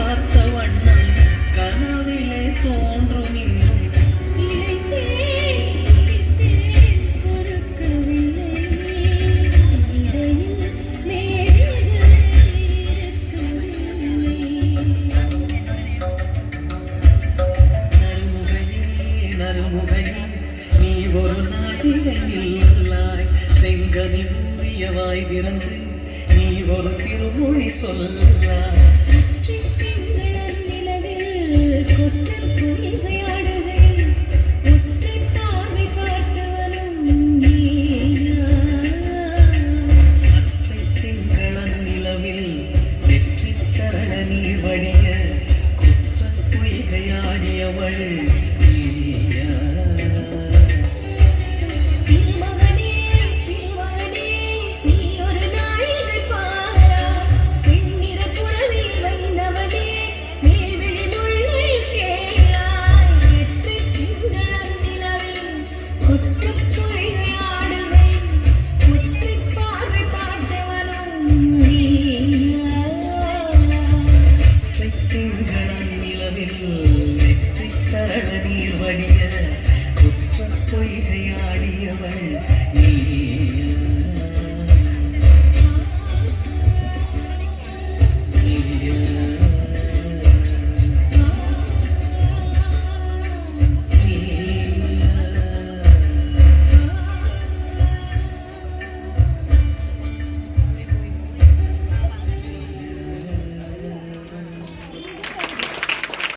பார்த்த வண்ணம் கனவிலே தோன்றும் இன்னும் நறுமுகையே நீ ஒரு நாடிகையில்லாய் செங்கனி ஊறியவாய் திறந்து நீ ஒரு திருமொழி சொல்லாய் திங்களன் நிலவில் வெற்றி கரண நீர் வடிய குற்ற பொய்கையாடியவள் வெற்றி கரண நீர் வடிய குற்ற பொய்கையாடியவள் நீ